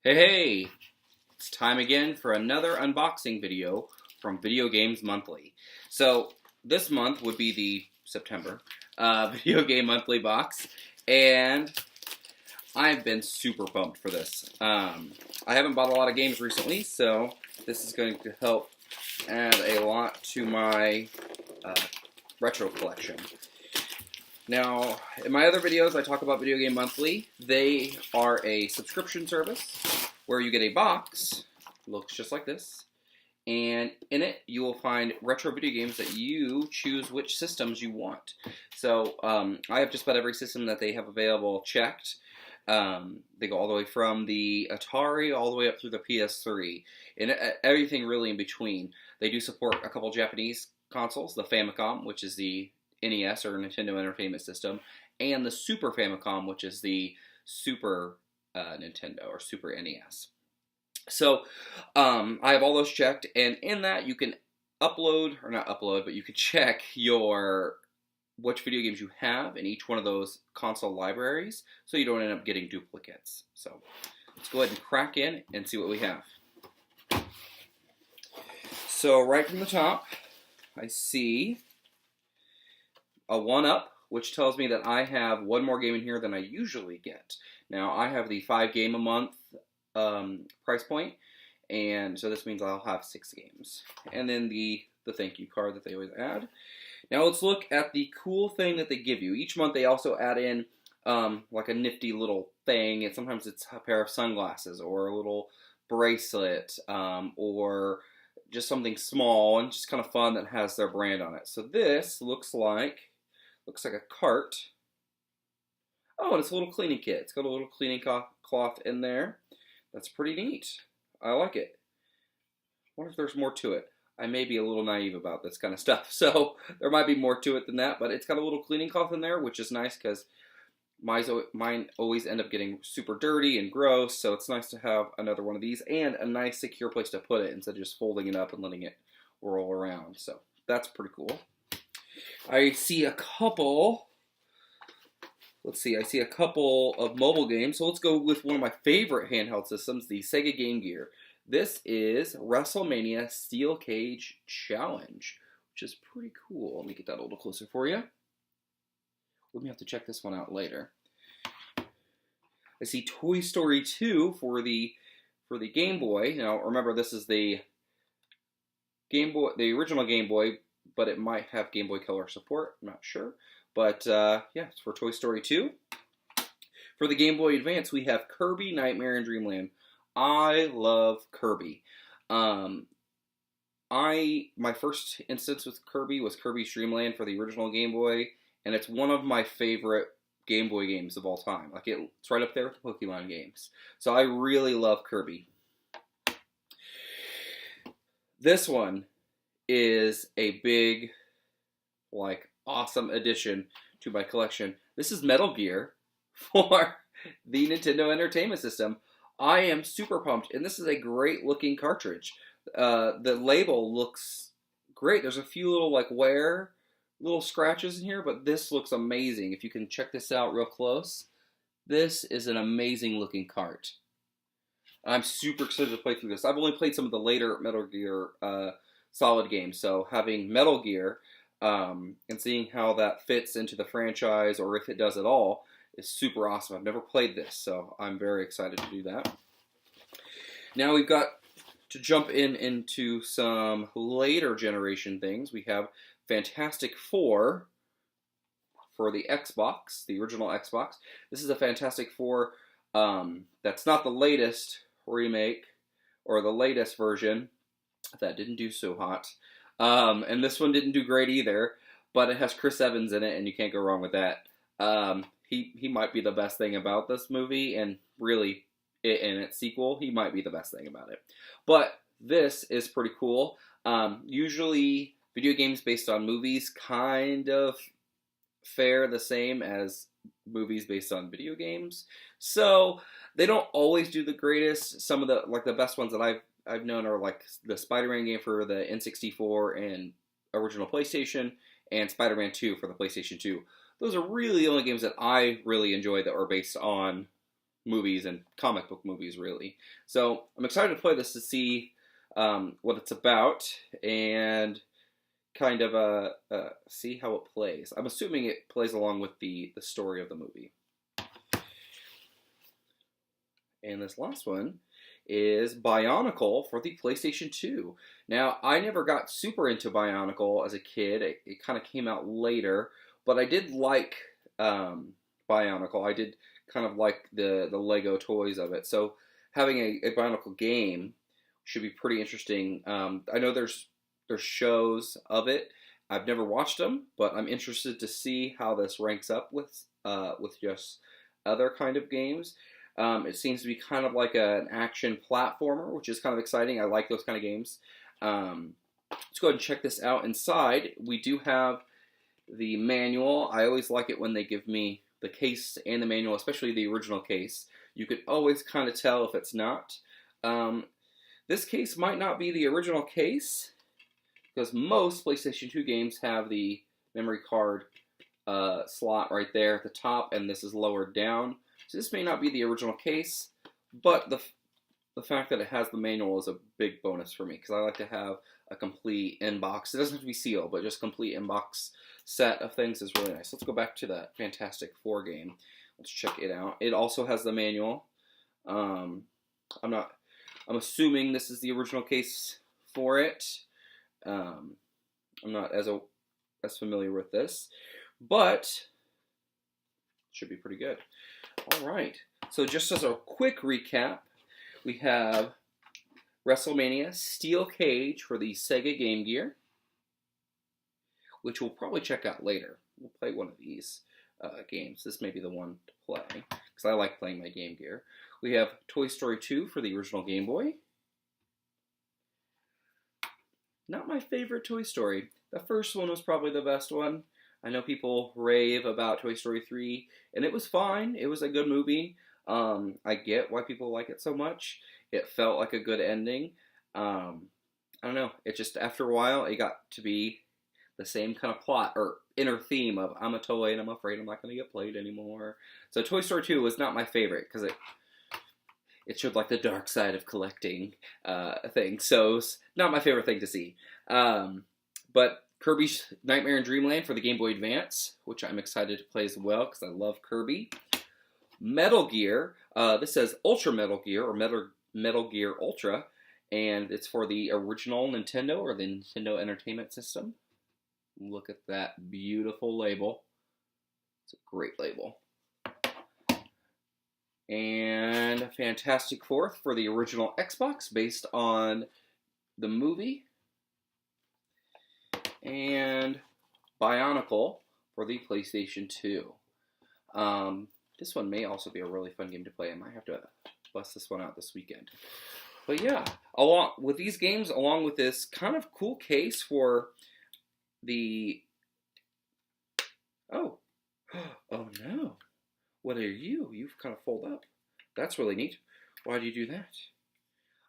Hey, it's time again for another unboxing video from Video Games Monthly. So, this month would be the September Video Game Monthly box, and I've been super pumped for this. I haven't bought a lot of games recently, so this is going to help add a lot to my uh, retro collection. Now, in my other videos, I talk about Video Game Monthly. They are a subscription service where you get a box, looks just like this, and in it you will find retro video games that you choose which systems you want. So I have just about every system that they have available checked. They go all the way from the Atari all the way up through the PS3, and everything really in between. They do support a couple Japanese consoles, the Famicom, which is the NES or Nintendo Entertainment System, and the Super Famicom, which is the Super Nintendo or Super NES. So I have all those checked, and in that you can upload, or not upload, but you can check your which video games you have in each one of those console libraries, so you don't end up getting duplicates. So let's go ahead and crack in and see what we have. So right from the top, I see a 1-up, which tells me that I have one more game in here than I usually get. Now, I have the 5 game a month price point, and so this means I'll have 6 games. And then the thank you card that they always add. Now let's look at the cool thing that they give you. Each month they also add in like a nifty little thing, and sometimes it's a pair of sunglasses or a little bracelet or just something small and just kind of fun that has their brand on it. So this looks like a cart. Oh, and it's a little cleaning kit. It's got a little cleaning cloth in there. That's pretty neat. I like it. I wonder if there's more to it. I may be a little naive about this kind of stuff, so there might be more to it than that, but it's got a little cleaning cloth in there, which is nice because mine always end up getting super dirty and gross, so it's nice to have another one of these and a nice secure place to put it instead of just folding it up and letting it roll around. So that's pretty cool. I see a couple of mobile games. So let's go with one of my favorite handheld systems, the Sega Game Gear. This is WrestleMania Steel Cage Challenge, which is pretty cool. Let me get that a little closer for you. We may have to check this one out later. I see Toy Story 2 for the Game Boy. Now remember, this is the Game Boy, the original Game Boy, but it might have Game Boy Color support. I'm not sure. But yeah, it's for Toy Story 2. For the Game Boy Advance, we have Kirby Nightmare in Dreamland. I love Kirby. My first instance with Kirby was Kirby's Dream Land for the original Game Boy, and it's one of my favorite Game Boy games of all time. Like it's right up there with the Pokemon games. So I really love Kirby. This one is a big, like, awesome addition to my collection. This is Metal Gear for the Nintendo Entertainment System. I am super pumped, and this is a great looking cartridge. The label looks great. There's a few little little scratches in here, but this looks amazing. If you can check this out real close, this is an amazing looking cart. I'm super excited to play through this. I've only played some of the later Metal Gear Solid games, so having Metal Gear and seeing how that fits into the franchise, or if it does at all, is super awesome. I've never played this, so I'm very excited to do that. Now we've got to jump into some later generation things. We have Fantastic Four for the Xbox, the original Xbox. This is a Fantastic Four that's not the latest remake or the latest version. That didn't do so hot. And this one didn't do great either, but it has Chris Evans in it, and you can't go wrong with that. He might be the best thing about this movie, and really, in its sequel, he might be the best thing about it. But this is pretty cool. Usually, video games based on movies kind of fare the same as movies based on video games, so they don't always do the greatest. Some of the best ones that I've known are like the Spider-Man game for the N64 and original PlayStation, and Spider-Man 2 for the PlayStation 2. Those are really the only games that I really enjoy that are based on movies and comic book movies, really. So I'm excited to play this to see what it's about and kind of see how it plays. I'm assuming it plays along with the story of the movie. And this last one is Bionicle for the PlayStation 2. Now, I never got super into Bionicle as a kid. It kind of came out later, but I did like Bionicle. I did kind of like the Lego toys of it. So having a Bionicle game should be pretty interesting. I know there's shows of it. I've never watched them, but I'm interested to see how this ranks up with just other kind of games. It seems to be kind of like an action platformer, which is kind of exciting. I like those kind of games. Let's go ahead and check this out. Inside, we do have the manual. I always like it when they give me the case and the manual, especially the original case. You could always kind of tell if it's not. This case might not be the original case, because most PlayStation 2 games have the memory card slot right there at the top, and this is lowered down. So this may not be the original case, but the fact that it has the manual is a big bonus for me, because I like to have a complete inbox. It doesn't have to be sealed, but just complete inbox set of things is really nice. Let's go back to that Fantastic Four game. Let's check it out. It also has the manual. I'm assuming this is the original case for it. I'm not as familiar with this, but it should be pretty good. All right. So just as a quick recap, we have WrestleMania Steel Cage for the Sega Game Gear, which we'll probably check out later. We'll play one of these games. This may be the one to play, because I like playing my Game Gear. We have Toy Story 2 for the original Game Boy. Not my favorite Toy Story. The first one was probably the best one. I know people rave about Toy Story 3, and it was fine. It was a good movie. I get why people like it so much. It felt like a good ending. I don't know. It just, after a while, it got to be the same kind of plot or inner theme of I'm a toy and I'm afraid I'm not going to get played anymore. So Toy Story 2 was not my favorite because it showed like the dark side of collecting things. So it's not my favorite thing to see. But Kirby's Nightmare in Dreamland for the Game Boy Advance, which I'm excited to play as well because I love Kirby. Metal Gear. This says Ultra Metal Gear or Metal Gear Ultra, and it's for the original Nintendo or the Nintendo Entertainment System. Look at that beautiful label. It's a great label. And Fantastic Four for the original Xbox based on the movie. And Bionicle for the PlayStation 2. This one may also be a really fun game to play. I might have to bust this one out this weekend. But yeah, along with these games, along with this kind of cool case for the... Oh no. What are you? You've kind of fold up. That's really neat. Why do you do that?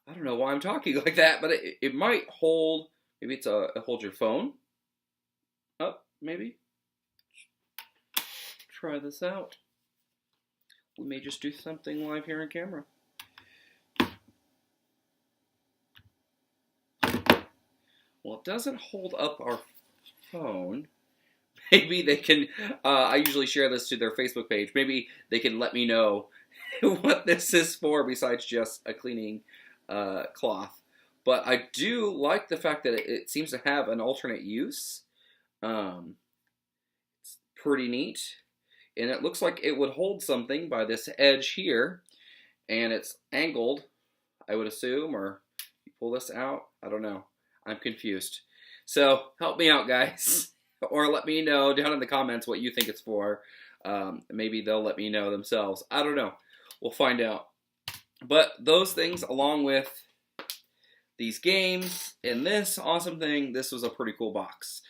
I don't know why I'm talking like that, but it might hold... Maybe it holds your phone up, maybe. Try this out. We may just do something live here on camera. Well, it doesn't hold up our phone. Maybe they can, I usually share this to their Facebook page. Maybe they can let me know what this is for besides just a cleaning cloth. But I do like the fact that it seems to have an alternate use. It's pretty neat. And it looks like it would hold something by this edge here. And it's angled, I would assume, or you pull this out. I don't know. I'm confused. So help me out, guys. Or let me know down in the comments what you think it's for. Maybe they'll let me know themselves. I don't know. We'll find out. But those things, along with these games and this awesome thing, this was a pretty cool box.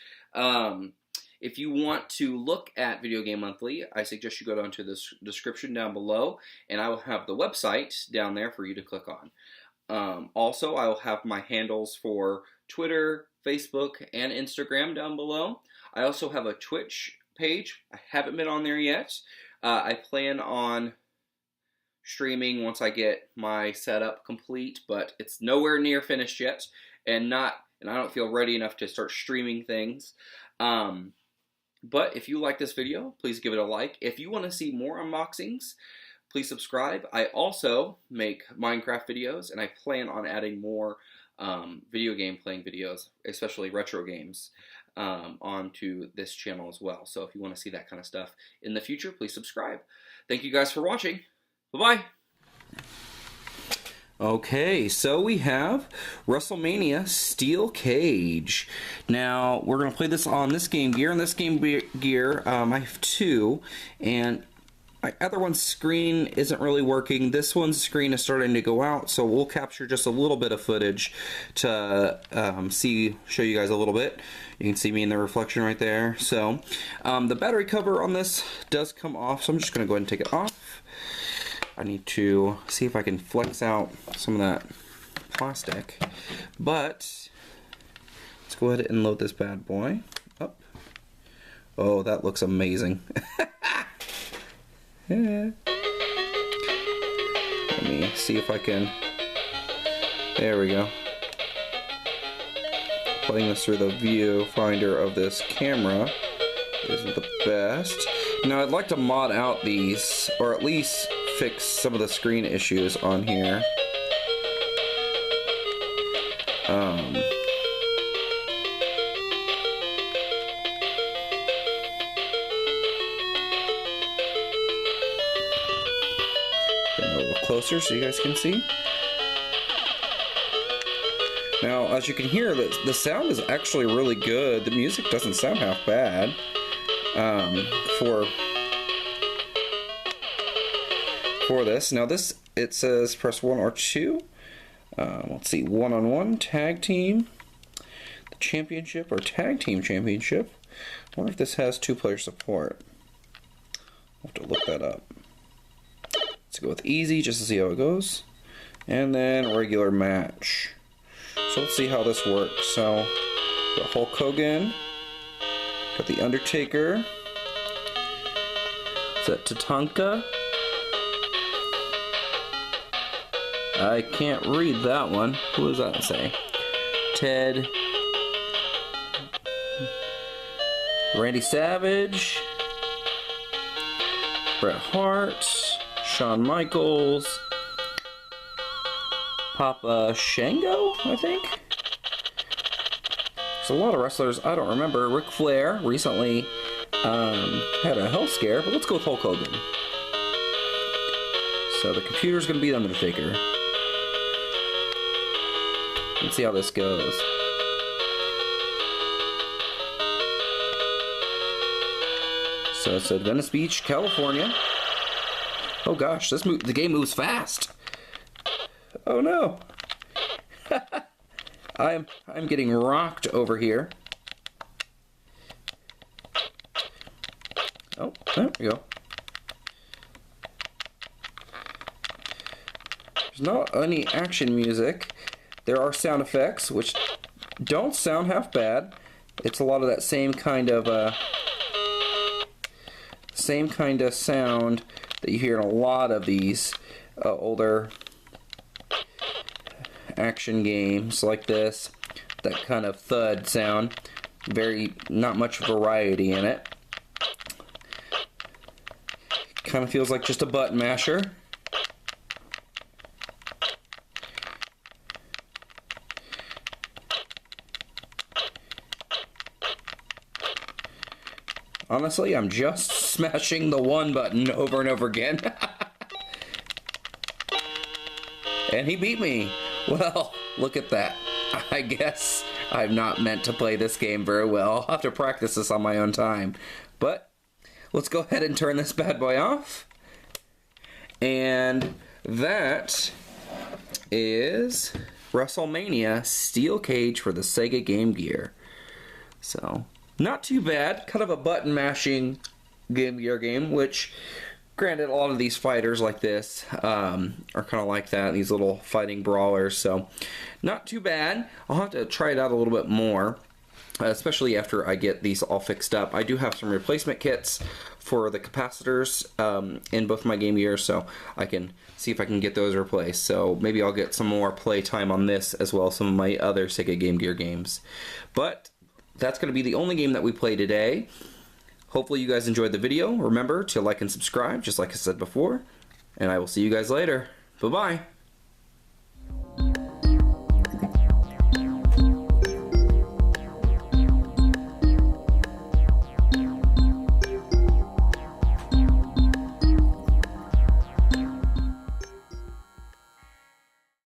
If you want to look at Video Game Monthly, I suggest you go down to the description down below, and I will have the website down there for you to click on. Also, I will have my handles for Twitter, Facebook, and Instagram down below. I also have a Twitch page. I haven't been on there yet. I plan on streaming once I get my setup complete, but it's nowhere near finished yet, and I don't feel ready enough to start streaming things. But if you like this video, please give it a like. If you want to see more unboxings, please subscribe. I also make Minecraft videos, and I plan on adding more video game playing videos, especially retro games, onto this channel as well. So if you want to see that kind of stuff in the future, please subscribe. Thank you guys for watching. Bye-bye. Okay, so we have WrestleMania Steel Cage. Now, we're going to play this on this Game Gear. And this Game Gear, I have two, and my other one's screen isn't really working. This one's screen is starting to go out, so we'll capture just a little bit of footage to show you guys a little bit. You can see me in the reflection right there. So, the battery cover on this does come off, so I'm just going to go ahead and take it off. I need to see if I can flex out some of that plastic. But let's go ahead and load this bad boy up. Oh, that looks amazing. Yeah. Let me see if I can. There we go. Putting this through the viewfinder of this camera isn't the best. Now, I'd like to mod out these, or at least fix some of the screen issues on here. Get a little closer so you guys can see. Now, as you can hear, the sound is actually really good. The music doesn't sound half bad. For this. Now this, it says press 1 or 2. Let's see, 1-on-1, tag team, the championship or tag team championship. I wonder if this has 2-player support. I'll have to look that up. Let's go with easy just to see how it goes. And then regular match. So let's see how this works. So, got Hulk Hogan, got the Undertaker, is that Tatanka? I can't read that one. Who does that say? Ted. Randy Savage. Bret Hart. Shawn Michaels. Papa Shango, I think? There's a lot of wrestlers I don't remember. Ric Flair recently had a health scare, but let's go with Hulk Hogan. So the computer's going to be the Undertaker. Let's see how this goes. So it's at Venice Beach, California. Oh gosh, the game moves fast. Oh no. I'm getting rocked over here. Oh, there we go. There's not any action music. There are sound effects, which don't sound half bad. It's a lot of that same kind of sound that you hear in a lot of these older action games like this. That kind of thud sound. Not much variety in it. Kind of feels like just a button masher. Honestly, I'm just smashing the one button over and over again. And he beat me. Well, look at that. I guess I'm not meant to play this game very well. I'll have to practice this on my own time. But let's go ahead and turn this bad boy off. And that is WrestleMania Steel Cage for the Sega Game Gear. So, not too bad. Kind of a button mashing Game Gear game, which, granted, a lot of these fighters like this are kind of like that, these little fighting brawlers. So, not too bad. I'll have to try it out a little bit more. especially after I get these all fixed up. I do have some replacement kits for the capacitors in both my Game Gears, so I can see if I can get those replaced. So maybe I'll get some more play time on this as well as some of my other Sega Game Gear games. But that's going to be the only game that we play today. Hopefully you guys enjoyed the video. Remember to like and subscribe, just like I said before. And I will see you guys later. Bye-bye.